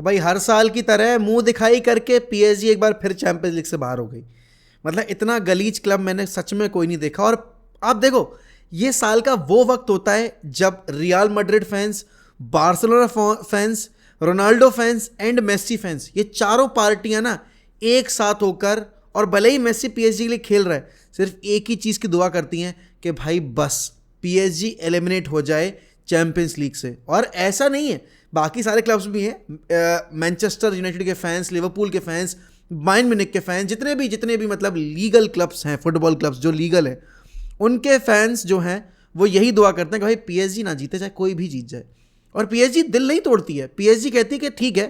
भाई हर साल की तरह मुंह दिखाई करके पीएसजी एक बार फिर चैंपियंस लीग से बाहर हो गई। मतलब इतना गलीज क्लब मैंने सच में कोई नहीं देखा। और आप देखो, ये साल का वो वक्त होता है जब Real Madrid fans, Barcelona fans, Ronaldo fans and Messi fans, ये चारों पार्टियां ना एक साथ होकर, और भले ही मेसी पीएसजी के लिए खेल रहा है, सिर्फ एक ही चीज़ की दुआ करती हैं कि भाई बस पीएसजी एलिमिनेट हो जाए चैंपियंस लीग से। और ऐसा नहीं है, बाकी सारे क्लब्स भी हैं, मैनचेस्टर यूनाइटेड के फैंस, लिवरपूल के फैंस, बायर्न म्यूनिख के फैंस, जितने भी मतलब लीगल क्लब्स हैं, फुटबॉल क्लब्स जो लीगल है, उनके फैंस जो हैं वो यही दुआ करते हैं कि भाई पीएसजी ना जीते, चाहे कोई भी जीत जाए। और पीएसजी दिल नहीं तोड़ती है, पीएसजी कहती है कि ठीक है,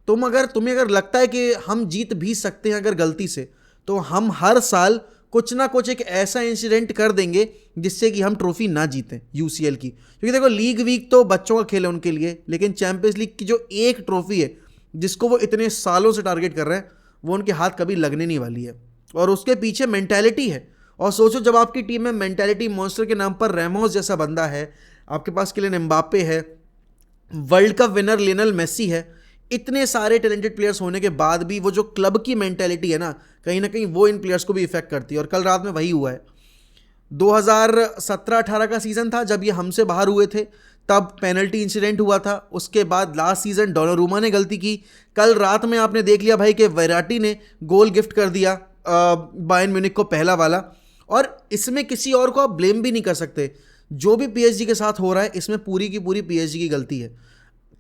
तुम्हें अगर लगता है कि हम जीत भी सकते हैं अगर गलती से, तो हम हर साल कुछ ना कुछ एक ऐसा इंसिडेंट कर देंगे जिससे कि हम ट्रॉफी ना जीतें यूसीएल की। क्योंकि देखो, लीग वीक तो बच्चों का खेल है उनके लिए, लेकिन चैंपियंस लीग की जो एक ट्रॉफी है जिसको वो इतने सालों से टारगेट कर रहे हैं, वो उनके हाथ कभी लगने नहीं वाली है। और उसके पीछे मेंटालिटी है। और सोचो, जब आपकी टीम में मेंटालिटी मॉन्स्टर के नाम पर रेमोस जैसा बंदा है, आपके पास किलियन एम्बापे है, world cup winner Lionel Messi है, इतने सारे टैलेंटेड प्लेयर्स होने के बाद भी वो जो क्लब की मेंटालिटी है ना कहीं वो इन प्लेयर्स को भी इफेक्ट करती है। और कल रात में वही हुआ है। 2017-18 का सीज़न था जब ये हमसे बाहर हुए थे, तब पेनल्टी इंसिडेंट हुआ था। उसके बाद लास्ट सीज़न डोनारूमा ने गलती की। कल रात में आपने देख लिया भाई कि वैराटी ने गोल गिफ्ट कर दिया बायर्न म्यूनिख को, पहला वाला। और इसमें किसी और को आप ब्लेम भी नहीं कर सकते। जो भी पीएसजी के साथ हो रहा है इसमें पूरी की पूरी पीएसजी की गलती है।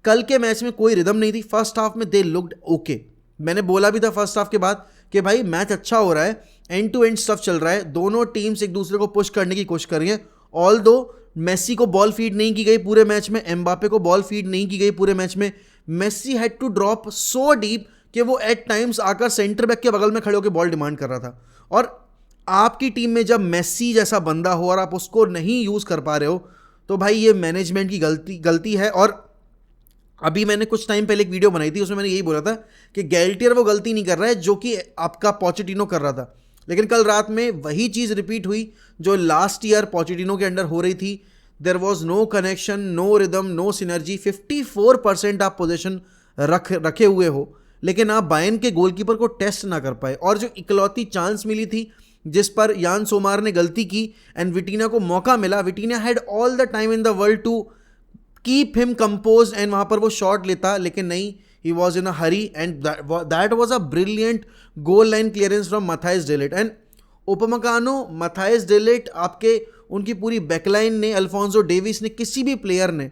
कल के मैच में कोई रिदम नहीं थी। फर्स्ट हाफ में दे लुक्ड ओके। मैंने बोला भी था फर्स्ट हाफ के बाद कि भाई मैच अच्छा हो रहा है, एंड टू एंड स्टफ चल रहा है, दोनों टीम्स एक दूसरे को पुश करने की कोशिश कर रही है। ऑल दो मेसी को बॉल फीड नहीं की गई पूरे मैच में, एम्बापे को बॉल फीड नहीं की गई पूरे मैच में। Messi had to drop so deep कि वो एट टाइम्स आकर सेंटर बैक के बगल में खड़े होकर बॉल डिमांड कर रहा था। और आपकी टीम में जब मेसी जैसा बंदा हो और आप उसको नहीं यूज़ कर पा रहे हो, तो भाई ये मैनेजमेंट की गलती है। और अभी मैंने कुछ टाइम पहले एक वीडियो बनाई थी, उसमें मैंने यही बोला था कि गैल्टियर वो गलती नहीं कर रहा है जो कि आपका पोचेटिनो कर रहा था। लेकिन कल रात में वही चीज़ रिपीट हुई जो लास्ट ईयर पोचेटिनो के अंडर हो रही थी। There was no connection, no rhythm, no synergy. 54% आप पोजीशन रखे हुए हो, लेकिन आप बायर्न के गोलकीपर को टेस्ट ना कर पाए। और जो इकलौती चांस मिली थी जिस पर यान सोमार ने गलती की एंड विटीना को मौका मिला, Vitinha had all the time in the world to keep him compose and वहाँ पर वो शॉट लेता, लेकिन नहीं, he was in a hurry and that was a brilliant goal line clearance from Matthijs de Ligt and Upamecano. Matthijs de Ligt, आपके उनकी पूरी backline ने, अल्फोंसो डेविस ने, किसी भी प्लेयर ने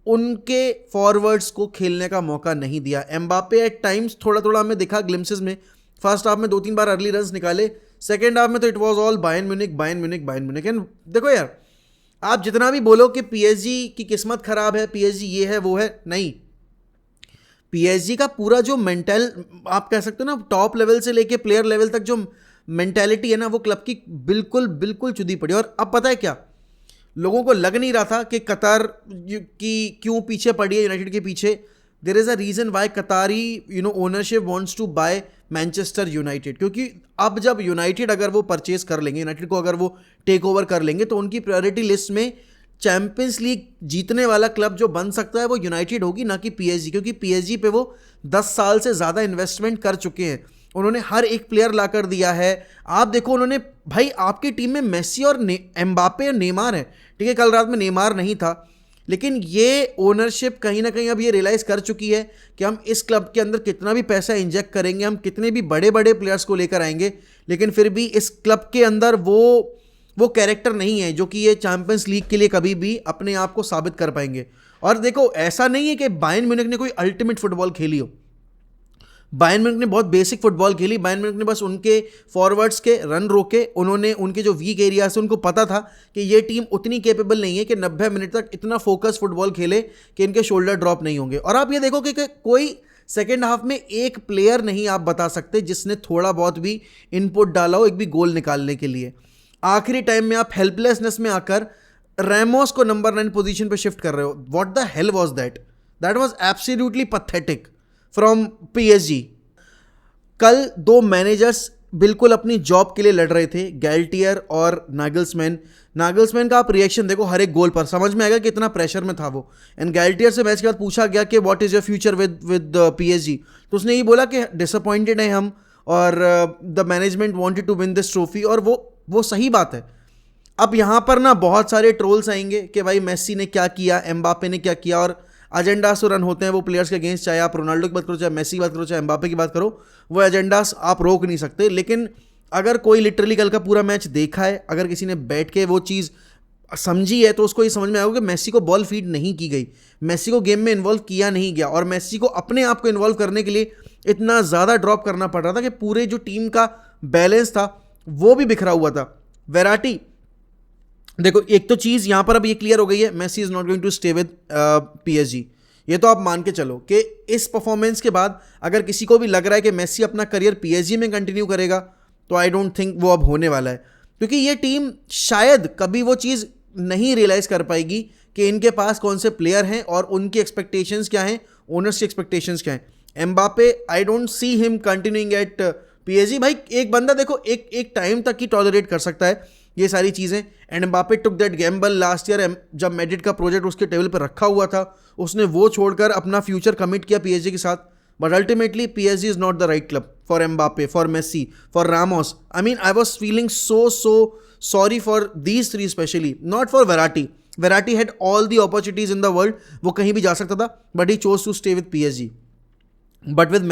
उनके फॉरवर्ड्स को खेलने का मौका नहीं दिया। एम्बापे एट टाइम्स थोड़ा हमें दिखा ग्लिम्सेस में, फर्स्ट हाफ में 2-3 बार अर्ली रन्स निकाले, सेकेंड हाफ में तो it was all Bayern Munich. And देखो यार, आप जितना भी बोलो कि पीएसजी की किस्मत खराब है, पीएसजी ये है वो है, नहीं, पीएसजी का पूरा जो मेंटल, आप कह सकते हो ना, टॉप लेवल से लेके प्लेयर लेवल तक जो मेंटालिटी है ना, वो क्लब की बिल्कुल चुदी पड़ी। और अब पता है क्या, लोगों को लग नहीं रहा था कि कतार की क्यों पीछे पड़ी है यूनाइटेड के पीछे। There is a reason why Qatari ownership wants to buy Manchester United, क्योंकि अब जब यूनाइटेड अगर वो परचेज कर लेंगे, यूनाइटेड को अगर वो टेक ओवर कर लेंगे, तो उनकी प्रायोरिटी लिस्ट में चैंपियंस लीग जीतने वाला क्लब जो बन सकता है वो यूनाइटेड होगी, ना कि पीएसजी। क्योंकि पीएसजी पे वो 10 साल से ज़्यादा इन्वेस्टमेंट कर चुके हैं, उन्होंने हर एक प्लेयर ला कर दिया है। आप देखो, उन्होंने, भाई आपकी टीम में मेसी और एम्बापे और नेमार है, ठीक है, कल रात में नेमार नहीं था, लेकिन ये ओनरशिप कहीं ना कहीं अब ये रियलाइज़ कर चुकी है कि हम इस क्लब के अंदर कितना भी पैसा इंजेक्ट करेंगे, हम कितने भी बड़े बड़े प्लेयर्स को लेकर आएंगे, लेकिन फिर भी इस क्लब के अंदर वो कैरेक्टर नहीं है जो कि ये चैंपियंस लीग के लिए कभी भी अपने आप को साबित कर पाएंगे। और देखो, ऐसा नहीं है कि बायर्न म्यूनिख ने कोई अल्टीमेट फुटबॉल खेली हो, बायर्न म्यूनिख ने बहुत बेसिक फुटबॉल खेली। बायर्न म्यूनिख ने बस उनके फॉरवर्ड्स के रन रोके, उन्होंने उनके जो वीक एरियाज से, उनको पता था कि ये टीम उतनी कैपेबल नहीं है कि 90 मिनट तक इतना फोकस फुटबॉल खेले कि इनके शोल्डर ड्रॉप नहीं होंगे। और आप ये देखो कि कोई सेकेंड हाफ में एक प्लेयर नहीं आप बता सकते जिसने थोड़ा बहुत भी इनपुट डाला हो एक भी गोल निकालने के लिए। आखिरी टाइम में आप हेल्पलेसनेस में आकर रेमोस को नंबर 9 पोजीशन पे शिफ्ट कर रहे हो। What the hell was that was absolutely pathetic from PSG. कल 2 मैनेजर्स बिल्कुल अपनी जॉब के लिए लड़ रहे थे, गैल्टियर और नागल्समैन। नागल्समैन का आप रिएक्शन देखो हर एक गोल पर, समझ में आएगा कि कितना प्रेशर में था वो। एंड गैल्टियर से मैच के बाद पूछा गया कि what is your future with PSG, तो उसने ये बोला कि डिसअपॉइंटेड हैं हम, और the management wanted to win this trophy, और वो सही बात है। अब यहाँ पर ना बहुत सारे ट्रोल्स आएंगे कि भाई मेस्सी ने क्या किया, एम्बापे ने क्या किया, और एजेंडास तो रन होते हैं वो प्लेयर्स के अगेंस्ट, चाहे आप रोनाल्डो की बात करो, चाहे मेस्सी की बात करो, चाहे एम्बापे की बात करो, वो एजेंडास आप रोक नहीं सकते। लेकिन अगर कोई लिटरली कल का पूरा मैच देखा है, अगर किसी ने बैठ के वो चीज़ समझी है, तो उसको ये समझ में आएगा कि मेस्सी को बॉल फीड नहीं की गई, मेस्सी को गेम में इन्वॉल्व किया नहीं गया, और मेस्सी को अपने आप को इन्वॉल्व करने के लिए इतना ज़्यादा ड्रॉप करना पड़ रहा था कि पूरे जो टीम का बैलेंस था वो भी बिखरा हुआ था। वेराटी, देखो एक तो चीज़ यहाँ पर अब ये क्लियर हो गई है, Messi is not going to stay with PSG. ये तो आप मान के चलो कि इस परफॉर्मेंस के बाद अगर किसी को भी लग रहा है कि मेस्सी अपना करियर पीएसजी में कंटिन्यू करेगा, तो आई डोंट थिंक वो अब होने वाला है, क्योंकि ये टीम शायद कभी वो चीज़ नहीं रियलाइज़ कर पाएगी कि इनके पास कौन से प्लेयर हैं और उनकी एक्सपेक्टेशंस क्या हैं, ओनर्स की एक्सपेक्टेशंस क्या हैं। Mbappe, I don't see him continuing at PSG. भाई एक बंदा देखो एक टाइम तक ही टॉलरेट कर सकता है ये सारी चीज़ें, and Mbappe took that Gamble last year, जब मैड्रिड का प्रोजेक्ट उसके टेबल पर रखा हुआ था, उसने वो छोड़कर अपना फ्यूचर कमिट किया पीएसजी के साथ। But ultimately PSG is not the right club for Mbappe, for Messi, for Ramos. I mean I was feeling so sorry for these three specially, not for Verratti. Verratti had all the opportunities in the world, वो कहीं भी जा सकता था, but he chose to stay with PSG. But with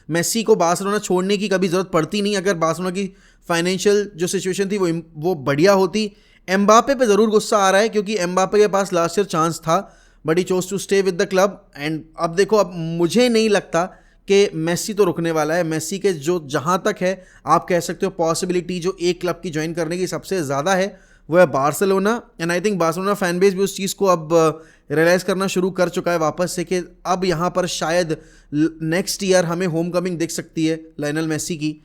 Messi को Barcelona छोड़ने की कभी ज़रूरत पड़ती नहीं, अगर बार्सिलोना की फाइनेंशियल जो सिचुएशन थी वो बढ़िया होती। एम्बापे पे ज़रूर गुस्सा आ रहा है, क्योंकि एम्बापे के पास लास्ट ईयर चांस था, but he chose to stay with the club. And अब देखो, अब मुझे नहीं लगता कि मेस्सी तो रुकने वाला है। मेस्सी के जो जहाँ तक है आप कह सकते हो पॉसिबिलिटी जो एक क्लब की ज्वाइन करने की सबसे ज़्यादा है, वो है Barcelona. And I think Barcelona fan base भी उस चीज़ को अब रियलाइज़ करना शुरू कर चुका है वापस से, कि अब यहाँ पर शायद नेक्स्ट ईयर हमें होम कमिंग दिख सकती है लायनल मेस्सी की।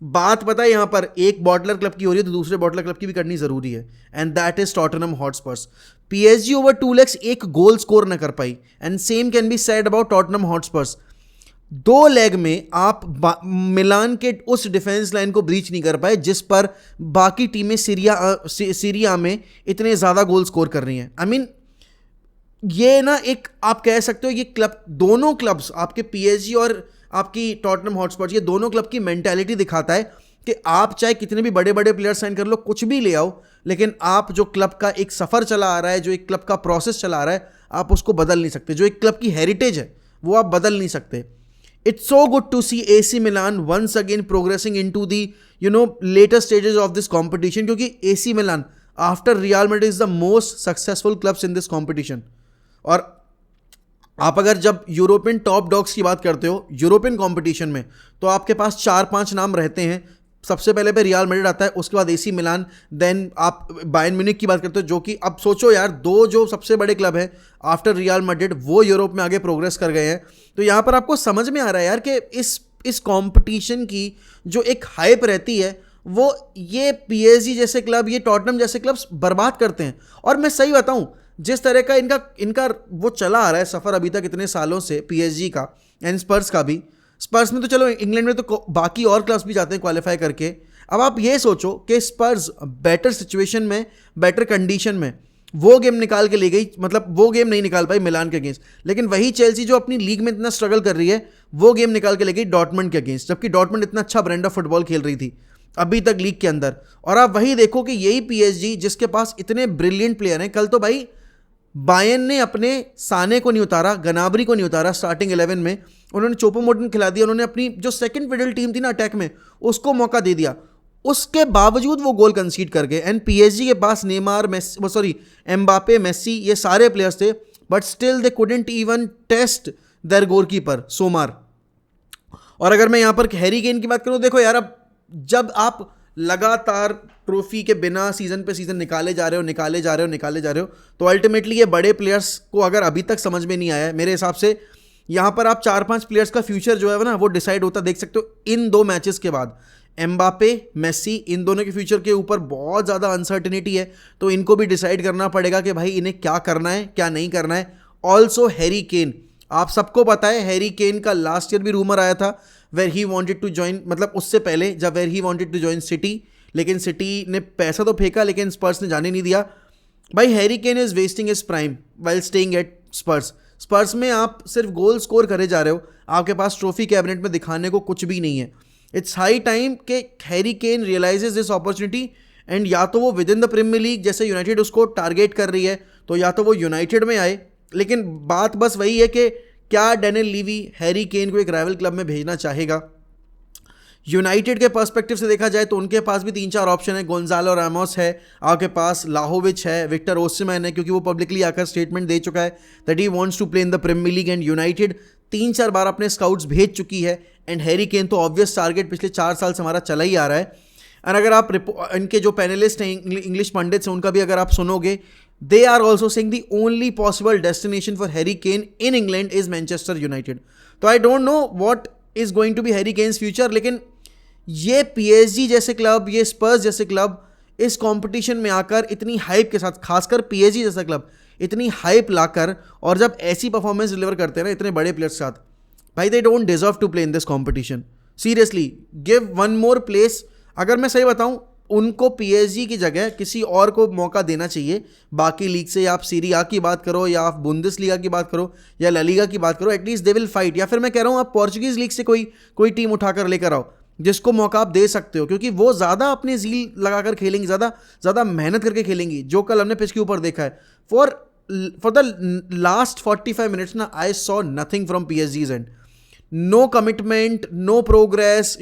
बात पता है यहाँ पर एक बॉटलर क्लब की हो रही है, तो दूसरे बॉटलर क्लब की भी करनी ज़रूरी है, and that is Tottenham Hotspurs. PSG over 2 legs एक गोल स्कोर न कर पाई, and same can be said about Tottenham Hotspurs. 2 leg में आप मिलान के उस डिफेंस लाइन को ब्रीच नहीं कर पाए जिस पर बाकी टीमें सीरिया में इतने ज़्यादा गोल स्कोर कर रही हैं। आई मीन ये ना एक आप कह सकते हो ये क्लब, दोनों क्लब्स आपके पीएसजी और आपकी टॉटनहम हॉटस्पर्स, ये दोनों क्लब की मेंटालिटी दिखाता है कि आप चाहे कितने भी बड़े बड़े प्लेयर साइन कर लो, कुछ भी ले आओ, लेकिन आप जो क्लब का एक सफ़र चला आ रहा है, जो एक क्लब का प्रोसेस चला आ रहा है, आप उसको बदल नहीं सकते। जो एक क्लब की हेरिटेज है वो आप बदल नहीं सकते। It's so good to see AC Milan once again progressing into the later stages of this competition, क्योंकि AC Milan after Real Madrid is the most successful clubs in this competition। और आप अगर जब यूरोपियन टॉप डॉग्स की बात करते हो European competition में, तो आपके पास 4-5 नाम रहते हैं। सबसे पहले पे रियल मैड्रिड आता है, उसके बाद एसी मिलान, देन आप बायर्न म्यूनिख की बात करते हो, जो कि अब सोचो यार, 2 जो सबसे बड़े क्लब हैं आफ्टर रियल मैड्रिड वो यूरोप में आगे प्रोग्रेस कर गए हैं। तो यहाँ पर आपको समझ में आ रहा है यार कि इस कंपटीशन की जो एक हाइप रहती है वो ये पीएसजी जैसे क्लब, ये टॉटनहम जैसे क्लब्स बर्बाद करते हैं। और मैं सही बताऊँ, जिस तरह का इनका वो चला आ रहा है सफ़र अभी तक इतने सालों से पीएसजी का एंड स्पर्स का भी, स्पर्स में तो चलो इंग्लैंड में तो बाकी और क्लब्स भी जाते हैं क्वालिफाई करके। अब आप ये सोचो कि स्पर्स बेटर सिचुएशन में, बेटर कंडीशन में वो गेम निकाल के ले गई, मतलब वो गेम नहीं निकाल पाई मिलान के अगेंस्ट, लेकिन वही चेल्सी जो अपनी लीग में इतना स्ट्रगल कर रही है वो गेम निकाल के ले गई डॉर्टमंड के अगेंस्ट, जबकि डॉर्टमंड इतना अच्छा ब्रांड ऑफ फुटबॉल खेल रही थी अभी तक लीग के अंदर। और आप वही देखो कि यही पीएसजी जिसके पास इतने ब्रिलियंट प्लेयर हैं, कल तो भाई बायर्न ने अपने साने को नहीं उतारा, गनाबरी को नहीं उतारा स्टार्टिंग 11 में, उन्होंने चोपो-मोटिंग खिला दिया, उन्होंने अपनी जो सेकंड फिडल टीम थी ना अटैक में उसको मौका दे दिया, उसके बावजूद वो गोल कंसीड कर गए। एंड पीएसजी के पास नेमार, एम्बापे, मेस्सी, ये सारे प्लेयर्स थे, but still they couldn't even test their goalkeeper Sommer. और अगर मैं यहाँ पर हैरी केन की बात करूँ, देखो यार, अब जब आप लगातार ट्रॉफी के बिना सीजन पे सीजन निकाले जा रहे हो, तो अल्टीमेटली ये बड़े प्लेयर्स को अगर अभी तक समझ में नहीं आया है, मेरे हिसाब से यहाँ पर आप 4-5 प्लेयर्स का फ्यूचर जो है ना वो डिसाइड होता देख सकते हो इन 2 मैचेस के बाद। एम्बापे, मेस्सी, इन दोनों के फ्यूचर के ऊपर बहुत ज़्यादा अनसर्टिनिटी है, तो इनको भी डिसाइड करना पड़ेगा कि भाई इन्हें क्या करना है क्या नहीं करना है। ऑल्सो हैरी केन, आप सबको पता है हैरी केन का लास्ट ईयर भी रूमर आया था where he wanted to join, मतलब उससे पहले जब where he wanted to join City, लेकिन सिटी ने पैसा तो फेंका लेकिन स्पर्स ने जाने नहीं दिया। भाई Harry Kane is wasting his prime while staying at Spurs. Spurs में आप सिर्फ गोल स्कोर करे जा रहे हो, आपके पास ट्रॉफी कैबिनेट में दिखाने को कुछ भी नहीं है। इट्स हाई टाइम कि Harry Kane realises this opportunity and या तो वो within the Premier League जैसे यूनाइटेड उसको टारगेट कर रही है तो या तो वो यूनाइटेड में आए। लेकिन बात बस वही है कि क्या डैनियल लीवी हैरी केन को एक राइवल क्लब में भेजना चाहेगा। यूनाइटेड के पर्सपेक्टिव से देखा जाए तो उनके पास भी 3-4 ऑप्शन है। गोंजालो रामोस है, आपके पास लाहोविच है, विक्टर ओसिमैन है, क्योंकि वो पब्लिकली आकर स्टेटमेंट दे चुका है that he wants to play in the Premier League and United 3-4 बार अपने स्काउट्स भेज चुकी है। एंड हैरी केन तो ऑब्वियस टारगेट पिछले 4 साल से हमारा चला ही आ रहा है। एंड अगर आप इनके जो पैनलिस्ट हैं इंग्लिश पंडित्स हैं उनका भी अगर आप सुनोगे, they are also saying the only possible destination for Harry Kane in England is Manchester United. तो I don't know what is going to be Harry Kane's future, लेकिन ये पीएसजी जैसे क्लब, ये स्पर्स जैसे क्लब इस कंपटीशन में आकर इतनी हाइप के साथ, खासकर पीएसजी जैसा क्लब इतनी हाइप लाकर और जब ऐसी परफॉर्मेंस डिलीवर करते हैं ना इतने बड़े प्लेयर्स के साथ, भाई they don't deserve to play in this competition. Seriously give one more place. अगर मैं सही बताऊं, उनको पीएसजी की जगह किसी और को मौका देना चाहिए। बाकी लीग से, या आप सीरी आ की बात करो, या आप बुंदेसलीगा की बात करो, या ला लीगा की बात करो, एटलीस्ट दे विल फाइट। या फिर मैं कह रहा हूं आप पोर्चुगीज लीग से कोई टीम उठाकर लेकर आओ जिसको मौका आप दे सकते हो, क्योंकि वो ज़्यादा अपनी जील लगाकर खेलेंगी, ज़्यादा मेहनत करके खेलेंगी, जो कल हमने पिच के ऊपर देखा है। फॉर द लास्ट 45 मिनट्स ना आई सॉ नथिंग फ्रॉम पीएसजीज end. No commitment, no progress,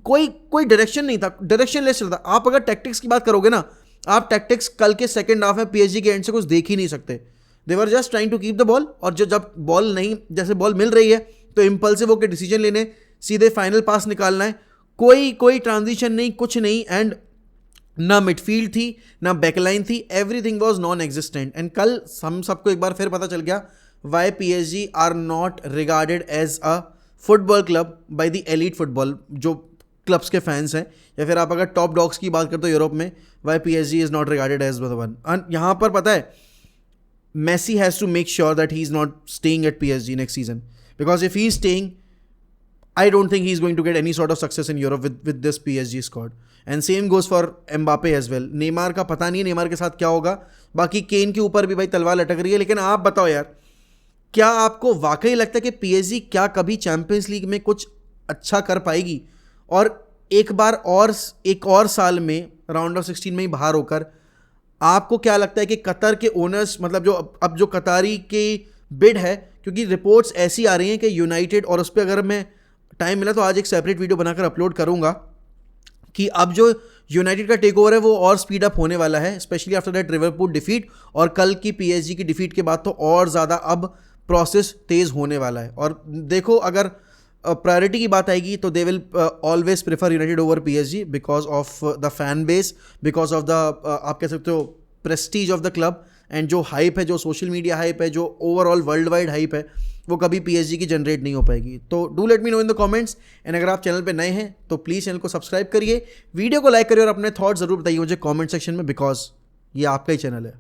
कोई डायरेक्शन नहीं था, डायरेक्शनलेस चलता। आप अगर टैक्टिक्स की बात करोगे ना, आप टैक्टिक्स कल के सेकंड हाफ में पीएसजी के एंड से कुछ देख ही नहीं सकते। They were just trying to keep the ball, और जब बॉल नहीं, जैसे बॉल मिल रही है तो इम्पल्सिव होकर डिसीजन लेने, सीधे फाइनल पास निकालना है, कोई ट्रांजिशन नहीं, कुछ नहीं। एंड ना मिडफील्ड थी ना बैकलाइन थी, everything was non existent. And कल हम सबको एक बार फिर पता चल गया why PSG are not regarded as a football club by the elite football जो क्लब्स के फैंस हैं, या फिर आप अगर टॉप डॉग्स की बात करते हो यूरोप में, why PSG is not regarded as the one. And यहाँ पर पता है Messi has to make sure that he is not staying at PSG next season, because if he is staying I don't think he's going to get any sort of success in Europe with this PSG squad. And same goes for Mbappe as well. Neymar का पता नहीं है Neymar के साथ क्या होगा, बाकी केन के ऊपर भी भाई तलवार लटक रही है। लेकिन आप बताओ यार, क्या आपको वाकई लगता है कि पीएसजी क्या कभी चैंपियंस लीग में कुछ अच्छा कर पाएगी, और एक और साल में राउंड ऑफ 16 में ही बाहर होकर? आपको क्या लगता है कि कतर के ओनर्स, मतलब जो कतारी की बिड है, क्योंकि रिपोर्ट्स ऐसी आ रही हैं कि यूनाइटेड, और उस पर अगर मैं टाइम मिला तो आज एक सेपरेट वीडियो बनाकर अपलोड करूंगा कि अब जो यूनाइटेड का टेक ओवर है वो और स्पीड अप होने वाला है, specially after that Liverpool defeat, और कल की पीएसजी की डिफीट के बाद तो और ज़्यादा अब प्रोसेस तेज़ होने वाला है। और देखो, अगर प्रायोरिटी की बात आएगी तो they will always prefer United over PSG because of the fan base, because of the आप कह सकते हो Prestige of the club, and जो हाइप है, जो सोशल मीडिया हाइप है, जो ओवरऑल वर्ल्ड वाइड हाइप है, वो कभी पीएसजी की जनरेट नहीं हो पाएगी। तो do let me know in the comments, and अगर आप चैनल पे नए हैं तो प्लीज़ चैनल को सब्सक्राइब करिए, वीडियो को लाइक करिए और अपने थॉट्स ज़रूर बताइए मुझे कमेंट सेक्शन में, बिकॉज ये आपका ही चैनल है।